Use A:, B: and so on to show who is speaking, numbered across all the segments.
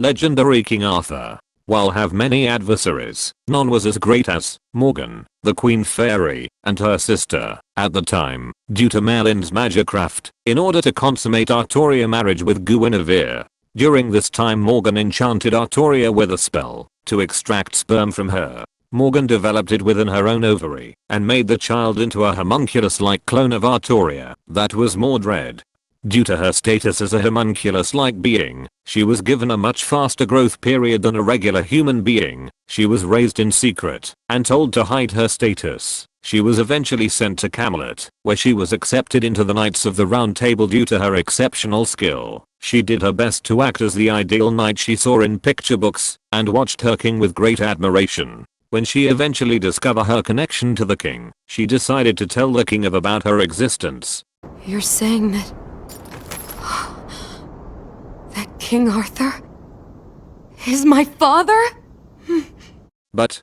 A: Legendary King Arthur. While have many adversaries, none was as great as Morgan, the Queen Fairy, and her sister, at the time, due to Merlin's magicraft, in order to consummate Artoria marriage with Guinevere. During this time Morgan enchanted Artoria with a spell, to extract sperm from her. Morgan developed it within her own ovary, and made the child into a homunculus-like clone of Artoria, that was MordRed. Due to her status as a homunculus-like being, she was given a much faster growth period than a regular human being. She was raised in secret, and told to hide her status. She was eventually sent to Camelot, where she was accepted into the Knights of the Round Table due to her exceptional skill. She did her best to act as the ideal knight she saw in picture books, and watched her king with great admiration. When she eventually discovered her connection to the king, she decided to tell the king about her existence.
B: You're saying that... that King Arthur is my father?
A: But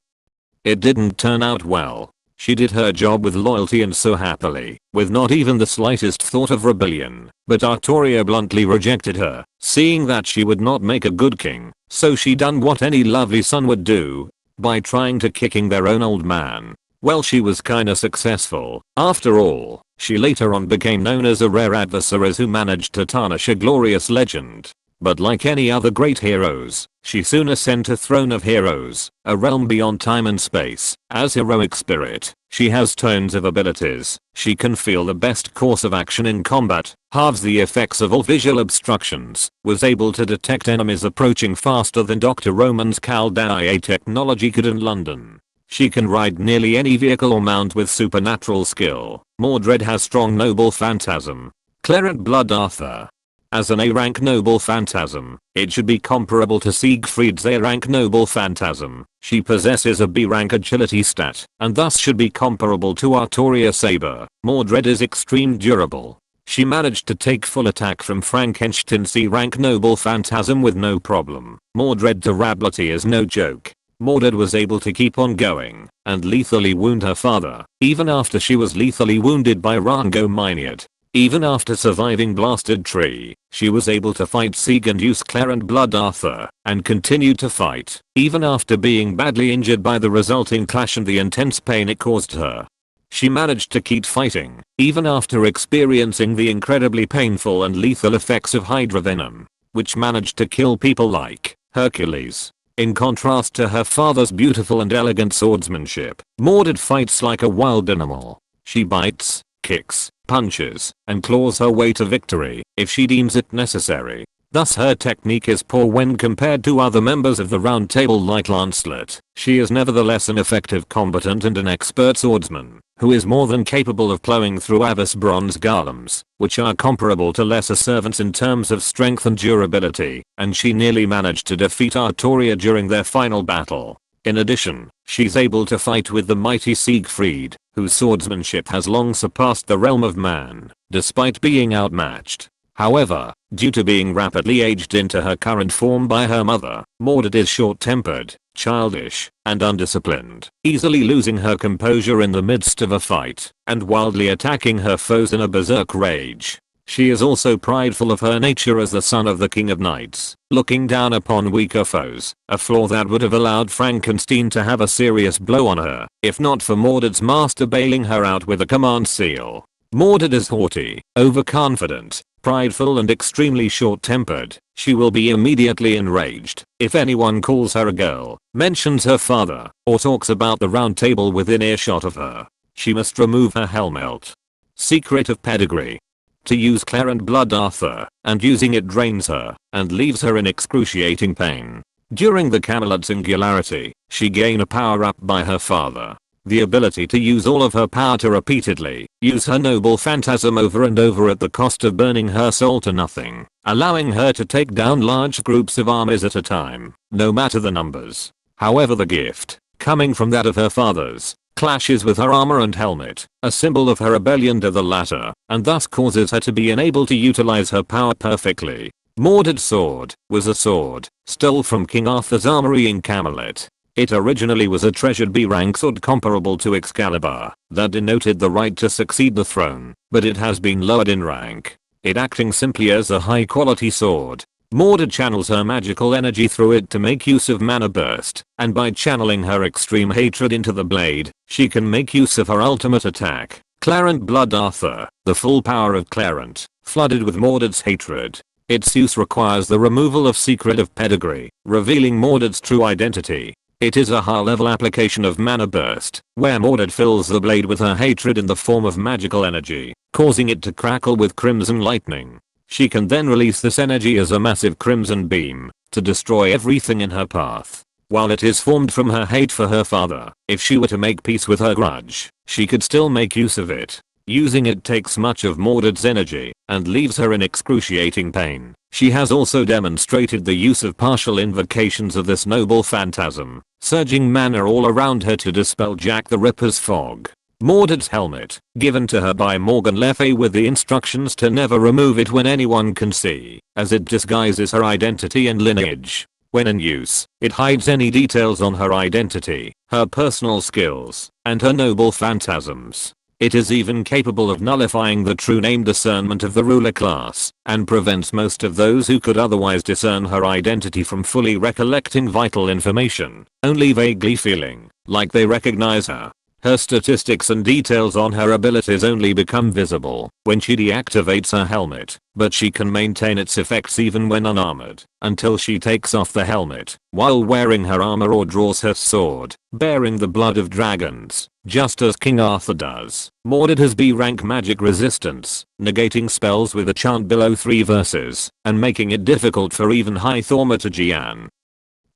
A: it didn't turn out well. She did her job with loyalty and so happily, with not even the slightest thought of rebellion. But Artoria bluntly rejected her, seeing that she would not make a good king. So she done what any lovely son would do, by trying to kicking their own old man. Well, she was kinda successful. After all, she later on became known as a rare adversary who managed to tarnish a glorious legend. But like any other great heroes, she soon ascended to throne of heroes, a realm beyond time and space. As heroic spirit, she has tons of abilities. She can feel the best course of action in combat, halves the effects of all visual obstructions, was able to detect enemies approaching faster than Dr. Roman's Caldaia technology could in London. She can ride nearly any vehicle or mount with supernatural skill. MordRed has strong noble phantasm. Cleric blood Arthur. As an A-rank noble phantasm, it should be comparable to Siegfried's A-rank noble phantasm. She possesses a B-rank agility stat, and thus should be comparable to Artoria Saber. MordRed is extreme durable. She managed to take full attack from Frankenstein's C-rank noble phantasm with no problem. MordRed durability is no joke. MordRed was able to keep on going, and lethally wound her father, even after she was lethally wounded by Rango Miniot. Even after surviving Blasted Tree, she was able to fight Sieg and use Clarent Blood Arthur, and continued to fight, even after being badly injured by the resulting clash and the intense pain it caused her. She managed to keep fighting, even after experiencing the incredibly painful and lethal effects of Hydra venom, which managed to kill people like Hercules. In contrast to her father's beautiful and elegant swordsmanship, MordRed fights like a wild animal. She bites, kicks, punches, and claws her way to victory if she deems it necessary. Thus her technique is poor when compared to other members of the Round Table like Lancelot. She is nevertheless an effective combatant and an expert swordsman, who is more than capable of plowing through Avis bronze golems, which are comparable to lesser servants in terms of strength and durability, and she nearly managed to defeat Artoria during their final battle. In addition, she's able to fight with the mighty Siegfried, whose swordsmanship has long surpassed the realm of man, despite being outmatched. However, due to being rapidly aged into her current form by her mother, MordRed is short-tempered, childish, and undisciplined, easily losing her composure in the midst of a fight, and wildly attacking her foes in a berserk rage. She is also prideful of her nature as the son of the King of Knights, looking down upon weaker foes, a flaw that would have allowed Frankenstein to have a serious blow on her, if not for MordRed's master bailing her out with a command seal. MordRed is haughty, overconfident, prideful and extremely short-tempered. She will be immediately enraged if anyone calls her a girl, mentions her father, or talks about the Round Table within earshot of her. She must remove her helmet. Secret of pedigree. To use Clarent Blood Arthur, and using it drains her, and leaves her in excruciating pain. During the Camelot Singularity, she gained a power-up by her father. The ability to use all of her power to repeatedly use her noble phantasm over and over at the cost of burning her soul to nothing, allowing her to take down large groups of armies at a time, no matter the numbers. However, the gift, coming from that of her father's, clashes with her armor and helmet, a symbol of her rebellion to the latter, and thus causes her to be unable to utilize her power perfectly. MordRed's sword was a sword stole from King Arthur's armory in Camelot. It originally was a treasured B-rank sword comparable to Excalibur that denoted the right to succeed the throne, but it has been lowered in rank, it acting simply as a high-quality sword. MordRed channels her magical energy through it to make use of Mana Burst, and by channeling her extreme hatred into the blade, she can make use of her ultimate attack, Clarent Blood Arthur, the full power of Clarent, flooded with MordRed's hatred. Its use requires the removal of Secret of Pedigree, revealing MordRed's true identity. It is a high-level application of Mana Burst, where MordRed fills the blade with her hatred in the form of magical energy, causing it to crackle with crimson lightning. She can then release this energy as a massive crimson beam, to destroy everything in her path. While it is formed from her hate for her father, if she were to make peace with her grudge, she could still make use of it. Using it takes much of MordRed's energy, and leaves her in excruciating pain. She has also demonstrated the use of partial invocations of this noble phantasm, surging mana all around her to dispel Jack the Ripper's fog. MordRed's helmet, given to her by Morgan Le Fay with the instructions to never remove it when anyone can see, as it disguises her identity and lineage. When in use, it hides any details on her identity, her personal skills, and her noble phantasms. It is even capable of nullifying the true name discernment of the ruler class, and prevents most of those who could otherwise discern her identity from fully recollecting vital information, only vaguely feeling like they recognize her. Her statistics and details on her abilities only become visible when she deactivates her helmet, but she can maintain its effects even when unarmored, until she takes off the helmet, while wearing her armor or draws her sword, bearing the blood of dragons, just as King Arthur does. MordRed has B rank magic resistance, negating spells with a chant below 3 verses, and making it difficult for even high thaumaturgy.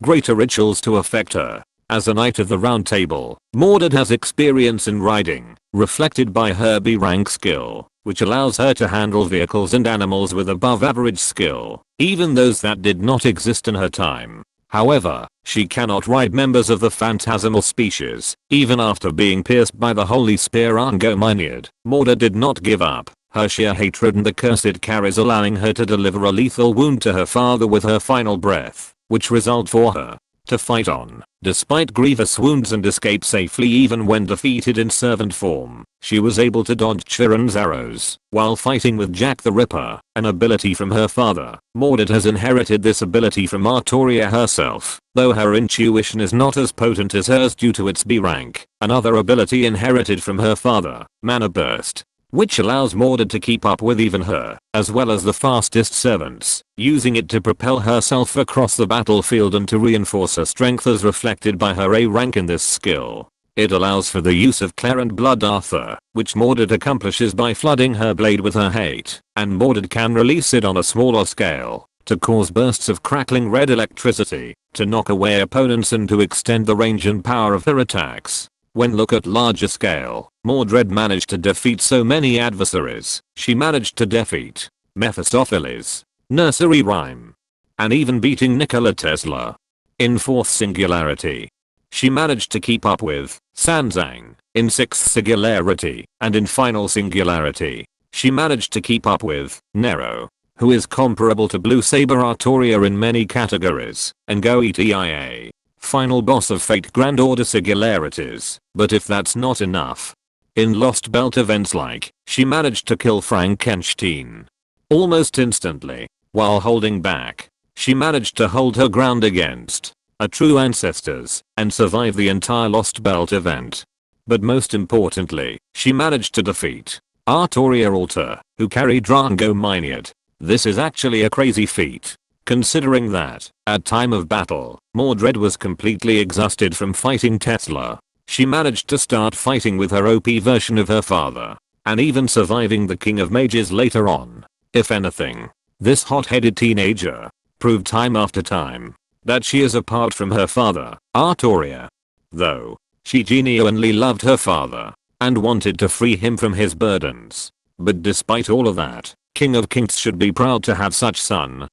A: Greater rituals to affect her. As a Knight of the Round Table, MordRed has experience in riding, reflected by her B rank skill, which allows her to handle vehicles and animals with above average skill, even those that did not exist in her time. However, she cannot ride members of the phantasmal species, even after being pierced by the holy spear Arcueid. MordRed did not give up. Her sheer hatred and the curse it carries allowing her to deliver a lethal wound to her father with her final breath, which result for her to fight on, despite grievous wounds and escape safely even when defeated in servant form. She was able to dodge Chiron's arrows while fighting with Jack the Ripper, an ability from her father. MordRed has inherited this ability from Arturia herself, though her intuition is not as potent as hers due to its B rank. Another ability inherited from her father, Mana Burst, which allows MordRed to keep up with even her, as well as the fastest servants, using it to propel herself across the battlefield and to reinforce her strength as reflected by her A rank in this skill. It allows for the use of Clarent Blood Arthur, which MordRed accomplishes by flooding her blade with her hate, and MordRed can release it on a smaller scale, to cause bursts of crackling red electricity, to knock away opponents and to extend the range and power of her attacks. When look at larger scale, MordRed managed to defeat so many adversaries. She managed to defeat Mephistopheles, Nursery Rhyme, and even beating Nikola Tesla. In 4th singularity, she managed to keep up with Sanzang. In 6th singularity, and in final singularity, she managed to keep up with Nero, who is comparable to Blue Saber Arturia in many categories, and Goetia, final boss of Fate Grand Order singularities. But if that's not enough, in Lost Belt events like, she managed to kill Frankenstein almost instantly. While holding back, she managed to hold her ground against a true ancestors and survive the entire Lost Belt event. But most importantly, she managed to defeat Arturia Alta, who carried Drangomyniad. This is actually a crazy feat, considering that, at time of battle, MordRed was completely exhausted from fighting Tesla. She managed to start fighting with her OP version of her father, and even surviving the King of Mages later on. If anything, this hot-headed teenager proved time after time that she is apart from her father, Arturia. Though, she genuinely loved her father, and wanted to free him from his burdens. But despite all of that, King of Kings should be proud to have such son.